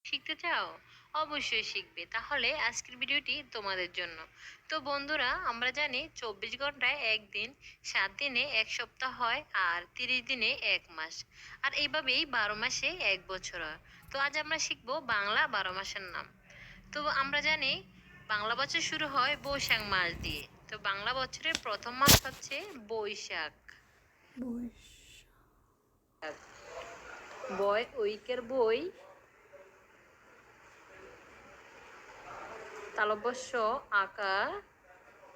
শিখতে চাও? অবশ্যই শিখবে। তাহলে আজকের ভিডিওটি তোমাদের জন্য। তো বন্ধুরা, আমরা জানি 24 ঘন্টায় একদিন, 7 দিনে এক সপ্তাহ হয়, আর 30 দিনে এক মাস। আর এইভাবেই 12 মাসে এক বছর হয়। তো আজ আমরা শিখবো বাংলা 12 মাসের নাম। তো আমরা জানি বাংলা বছর শুরু হয় বৈশাখ মাস দিয়ে। তো বাংলা বছরের প্রথম মাস হচ্ছে বৈশাখ। বয় ঐকের বই, তালব্য আকার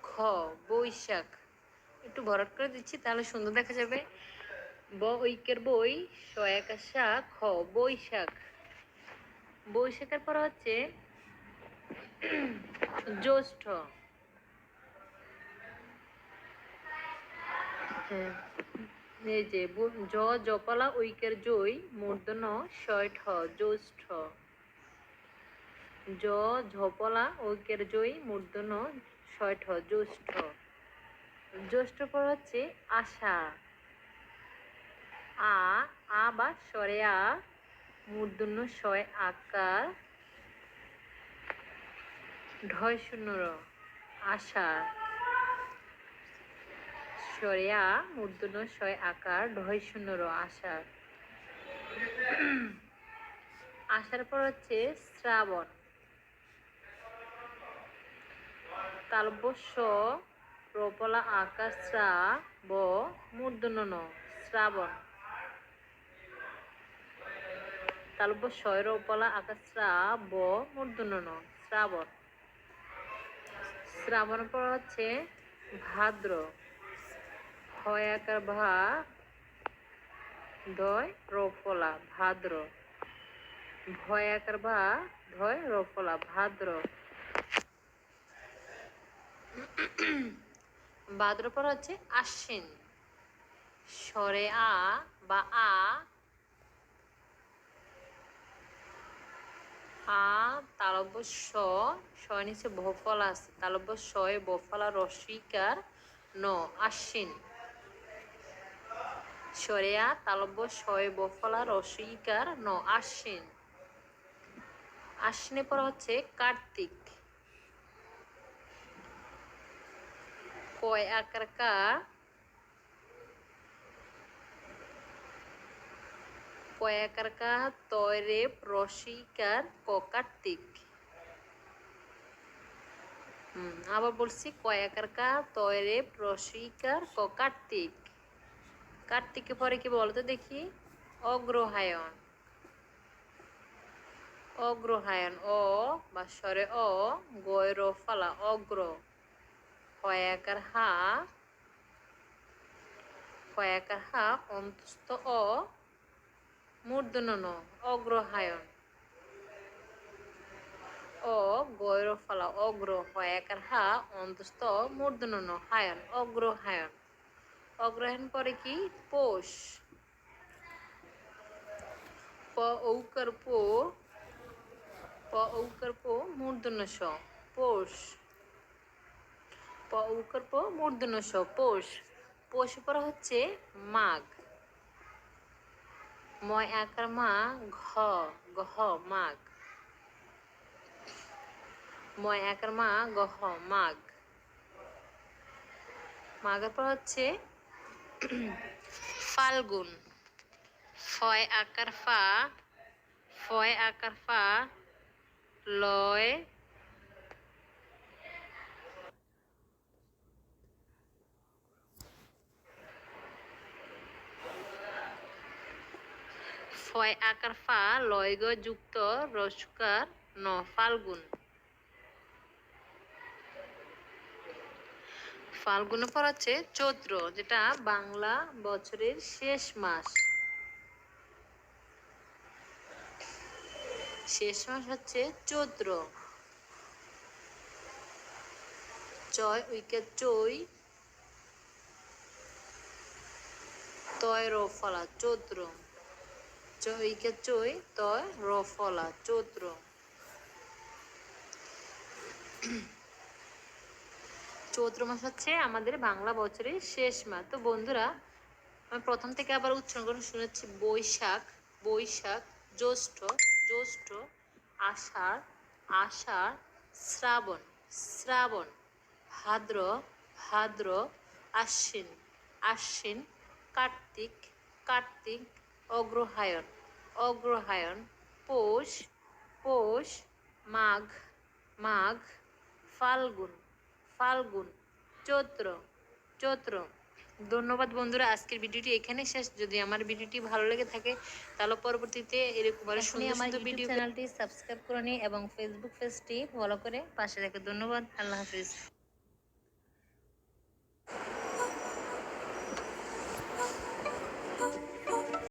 খ, বৈশাখ। একটু ভরাট করে দিচ্ছি, তাহলে সুন্দর দেখা যাবে। ব ঐক্যের বই, স একাশা খ, বৈশাখ। বৈশাখের পর হচ্ছে জ্যৈষ্ঠ। হ্যাঁ, এই যে জ জপালা ঐক্যের জয়, মূর্ধন্য শয় ঠ, জ্যৈষ্ঠ। জ ঝপলা ঐক্যের জয়, মূর্ধন্য শয় ঠ, জ্যৈষ্ঠ। জ্যৈষ্ঠ পর হচ্ছে আষাঢ়। আ বা স্বরে আ, মূর্ধন্য শয় আকার, ঢয় শূন্য র, আষাঢ়। স্বরে আ, মূর্ধন্য শয় আকার, ঢয় শূন্য র, আষাঢ়। আষাঢ় পর হচ্ছে শ্রাবণ। তালব্য স, রপলা আকার শ্রা, ব মূর্ধন্য ন, শ্রাবণ। তালব্য শয় রপলা আকার শ্রা, ব মূর্ধন্য ন, শ্রাবণ। শ্রাবণ পর হচ্ছে ভাদ্র। হয় আকার ভা, ধয় রফলা, ভাদ্র। ভয় আকার ভা, ধয় রফলা, ভাদ্র। ভাদ্র হচ্ছে আশ্বিন। স্বরে আ বা আ, তালব্য স, নিচে বফলা আছে, তালব্য শয় বফলা রসিকার ন, আশ্বিন। স্বরে আ, তালব্য শয় বফলা রসিকার ন, আশ্বিন। আশ্বিনের পর হচ্ছে কার্তিক। কয় আকার কা, কয়াকার কা, তয়রে রসিকার ক, কার্তিক। আবার বলছি, কয়াকার কা, তয়রে রসিকার ক, কার্তিক। কার্তিকের পরে কি বলতো দেখি? অগ্রহায়ণ। অগ্রহায়ণ, অ বা স্বরে অ, গয় রফলা, অগ্র। কয়াকার হা, কয়াকার হা, অন্তস্থ অ, মূর্ধন্য ন, অগ্রহায়ণ। অ গৈরফলা, অগ্র। হয় একার হা, অন্তস্থ মূর্ধন্য ন, হায়ন, অগ্রহায়ণ। অগ্রহায়ণ পরে কি? পৌষ। প ঔকার পো, প ঔকার পো, মূর্ধন্য স, পৌষ। প ঔকার পো, মূর্ধন্য স, পৌষ। পৌষ পর হচ্ছে মাঘ। ময় আকার মা, ঘ, গহ, মাঘ। ময় আকার মা, গহ, মাঘ। মাঘের পর হচ্ছে ফাল্গুন। ফয় আকার ফা, ফয় আকার ফা, লয়, ফয় আকার ফা, লয় গ যুক্ত রসকার ন, ফাল্গুন। ফাল্গুনের পর হচ্ছে চৈত্র, যেটা বাংলা বছরের শেষ মাস। শেষ মাস হচ্ছে চৈত্র। চয় উইকে চৈ, তয় রফলা, চৈত্র। চয় উইকে চৈ, তয় রফলা, চৈত্র। চৈত্র মাস হচ্ছে আমাদের বাংলা বছরের শেষ মাস। তো বন্ধুরা, আমি প্রথম থেকে আবার উচ্চারণ করে শোনাচ্ছি। বৈশাখ, বৈশাখ, জ্যৈষ্ঠ, জ্যৈষ্ঠ, আষাঢ়, আষাঢ়, শ্রাবণ, শ্রাবণ, ভাদ্র, ভাদ্র, আশ্বিন, আশ্বিন, কার্তিক, কার্তিক, অগ্রহায়ণ, অগ্রহায়ণ, পৌষ, পৌষ, মাঘ, মাঘ, ফাল্গুন, ফাল্গুন, চৈত্র, চৈত্র। ধন্যবাদ বন্ধুরা, আজকের ভিডিওটি এখানে শেষ। যদি আমার ভিডিওটি ভালো লেগে থাকে তাহলে পরবর্তীতে এরকম আরো সুন্দর সুন্দর ভিডিও চ্যানেলটি সাবস্ক্রাইব করে নিই এবং ফেসবুক পেজটি ফলো করে পাশে থাকে। ধন্যবাদ, আল্লাহ হাফিজ।